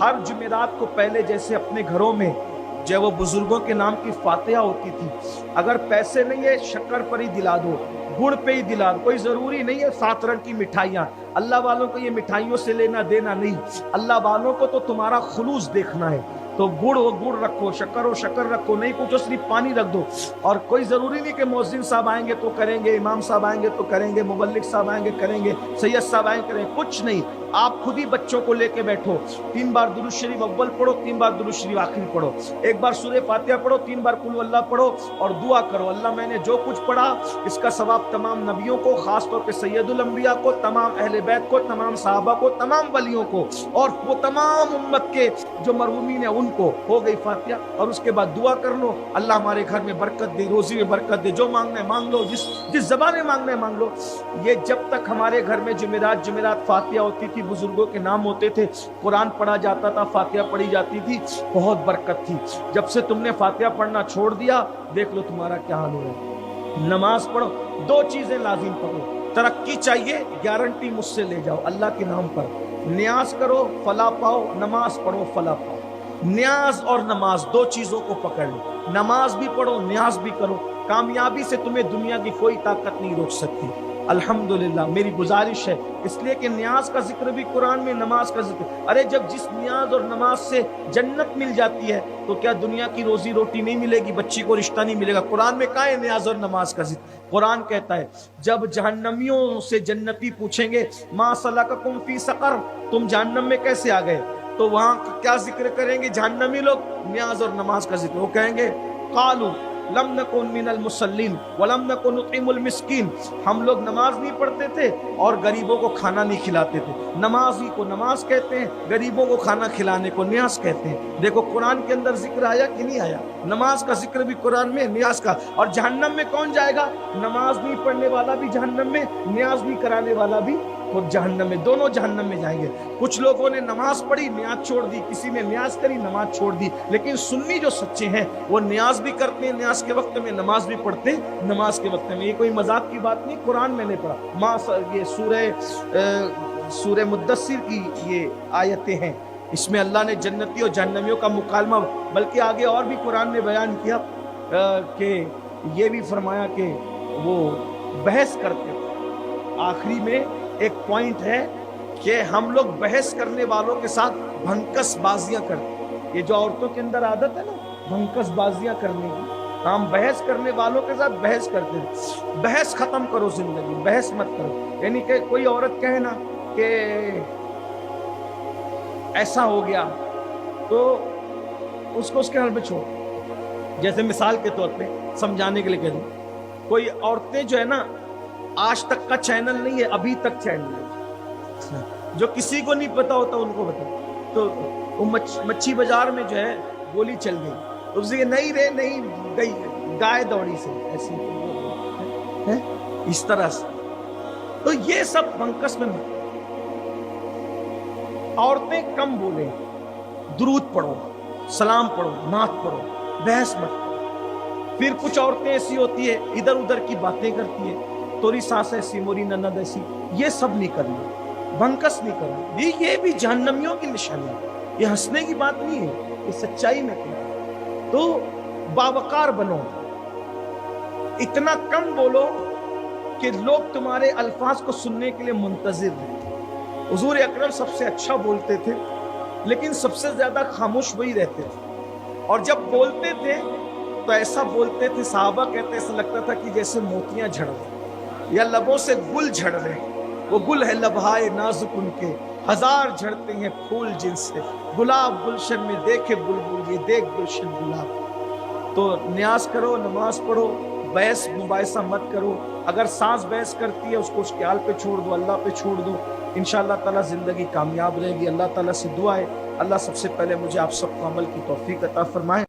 ہر جمعرات کو پہلے جیسے اپنے گھروں میں جو وہ بزرگوں کے نام کی فاتحہ ہوتی تھی، اگر پیسے نہیں ہے شکر پر ہی دلا دو، گڑ پہ ہی دلا دو، کوئی ضروری نہیں ہے 7 رنگ کی مٹھائیاں. اللہ والوں کو یہ مٹھائیوں سے لینا دینا نہیں، اللہ والوں کو تو تمہارا خلوص دیکھنا ہے. تو گڑ ہو گڑ رکھو، شکر ہو شکر رکھو، نہیں کچھ ہو صرف پانی رکھ دو. اور کوئی ضروری نہیں کہ مؤذن صاحب آئیں گے تو کریں گے، امام صاحب آئیں گے تو کریں گے، مبلغ صاحب آئیں گے کریں گے، سید صاحب آئیں گے کریں گے، کچھ نہیں. آپ خود ہی بچوں کو لے کے بیٹھو، 3 بار درود شریف اول پڑھو، 3 بار درود شریف آخری پڑھو، 1 بار سورہ فاتحہ پڑھو، 3 بار قل اللہ پڑھو، اور دعا کرو اللہ میں نے جو کچھ پڑھا اس کا ثواب تمام نبیوں کو، خاص طور پہ سید الانبیاء کو، تمام اہل بیت کو، تمام صحابہ کو، تمام ولیوں کو، اور وہ تمام امت کے جو مرحومین ہیں ان کو. ہو گئی فاتحہ. اور اس کے بعد دعا کر لو اللہ ہمارے گھر میں برکت دے، روزی میں برکت دے، جو مانگنا ہے مانگ لو، جس زبان میں مانگنا ہے مانگ لو. یہ جب تک ہمارے گھر میں جمعرات فاتحہ ہوتی تھی، بزرگوں کے نام ہوتے تھے، قرآن پڑھا جاتا تھا، فاتحہ پڑھی جاتی تھی، بہت برکت تھی. جب سے تم نے فاتحہ پڑھنا چھوڑ دیا دیکھ لو تمہارا کیا حال ہو رہا ہے. نماز پڑھو، 2 چیزیں لازم پڑھو. ترقی چاہیے، گارنٹی مجھ سے لے جاؤ اللہ کے نام پر. نیاز کرو فلاح پاؤ، نماز پڑھو فلاح پاؤ. نیاز اور نماز 2 چیزوں کو پکڑ لو. نماز بھی پڑھو، نیاز بھی کرو. کامیابی سے تمہیں دنیا کی کوئی طاقت نہیں روک سکتی. الحمدللہ میری گزارش ہے، اس لیے کہ نیاز کا ذکر بھی قرآن میں، نماز کا ذکر. ارے جب جس نیاز اور نماز سے جنت مل جاتی ہے تو کیا دنیا کی روزی روٹی نہیں ملے گی، بچی کو رشتہ نہیں ملے گا؟ قرآن میں کہاں ہے نیاز اور نماز کا ذکر؟ قرآن کہتا ہے جب جہنمیوں سے جنتی پوچھیں گے ما سلککم فی سقر، تم جہنم میں کیسے آ گئے، تو وہاں کیا ذکر کریں گے جہنمی لوگ؟ نیاز اور نماز کا ذکر. وہ کہیں گے قالوا لم نکن من المصلین ولم نکن نطعم المسکین، ہم لوگ نماز نہیں پڑھتے تھے اور غریبوں کو کھانا نہیں کھلاتے تھے. نماز ہی کو نماز کہتے ہیں، غریبوں کو کھانا کھلانے کو نیاز کہتے ہیں. دیکھو قرآن کے اندر ذکر آیا کہ نہیں آیا؟ نماز کا ذکر بھی قرآن میں، نیاز کا. اور جہنم میں کون جائے گا؟ نماز نہیں پڑھنے والا بھی جہنم میں، نیاز نہیں کرانے والا بھی جہنم میں. دونوں جہنم میں جائیں گے. کچھ لوگوں نے نماز پڑھی نیاز چھوڑ دی، کسی نے نیاز کری نماز چھوڑ دی. لیکن سنی جو سچے ہیں وہ نیاز بھی کرتے ہیں نیاز کے وقت میں، نماز بھی پڑھتے ہیں نماز کے وقت میں. یہ کوئی مذاق کی بات نہیں، قرآن میں نے پڑھا. یہ سورہ مدثر کی یہ آیتیں ہیں، اس میں اللہ نے جنتی اور جہنمیوں کا مکالمہ، بلکہ آگے اور بھی قرآن نے بیان کیا کہ یہ بھی فرمایا کہ وہ بحث کرتے تھے. آخری میں ایک پوائنٹ ہے کہ ہم لوگ بحث کرنے والوں کے ساتھ بھنکس بازیاں کرتے. یہ جو عورتوں کے اندر عادت ہے نا بھنکس بازیاں کرنے کی، ہم بحث کرنے والوں کے ساتھ بحث کرتے ہیں. بحث ختم کرو زندگی، بحث مت کرو. یعنی کہ کوئی عورت کہے نا کہ ایسا ہو گیا تو اس کو اس کے حال میں چھوڑ. جیسے مثال کے طور پہ سمجھانے کے لیے کہہ دوں، کوئی عورتیں جو ہے نا آج تک کا چینل نہیں ہے، ابھی تک چینل ہے، جو کسی کو نہیں پتا ہوتا ان کو بتا. تو وہ مچھی بازار میں جو ہے گولی چل گئی، اس سے نہیں رے نہیں گئی، گائے دوڑی سے ایسی اس طرح سے. تو یہ سب بنکس میں عورتیں کم بولیں، درود پڑھو، سلام پڑھو، نعت پڑھو، بحث مت کرو. پھر کچھ عورتیں ایسی ہوتی ہے ادھر ادھر کی باتیں کرتی ہے، توری ساس ایسی موری نند ایسی، یہ سب نہیں کرنا، بھنکس نہیں کرنا. یہ بھی جہنمیوں کی نشانی ہے، یہ ہنسنے کی بات نہیں ہے، یہ سچائی میں کہنا. تو باوقار بنو، اتنا کم بولو کہ لوگ تمہارے الفاظ کو سننے کے لیے منتظر رہتے. حضور اکرم سب سے اچھا بولتے تھے لیکن سب سے زیادہ خاموش وہی رہتے تھے. اور جب بولتے تھے تو ایسا بولتے تھے، صحابہ کہتے ایسا لگتا تھا کہ جیسے موتیاں جھڑ رہے یا لبوں سے گل جھڑ رہے. وہ گل ہے لبہائے نازک ان کے، ہزار جھڑتے ہیں پھول جن سے، گلاب گلشن میں دیکھے بلبل یہ دیکھ گلشن گلاب. تو نیاز کرو، نماز پڑھو، بحث مباحثہ مت کرو. اگر سانس بحث کرتی ہے اس کو اس کے حال پہ چھوڑ دو، اللہ پہ چھوڑ دو. انشاءاللہ تعالیٰ زندگی کامیاب رہے گی. اللہ تعالیٰ سے دعا ہے اللہ سب سے پہلے مجھے آپ سب کو عمل کی توفیق عطا فرمائے.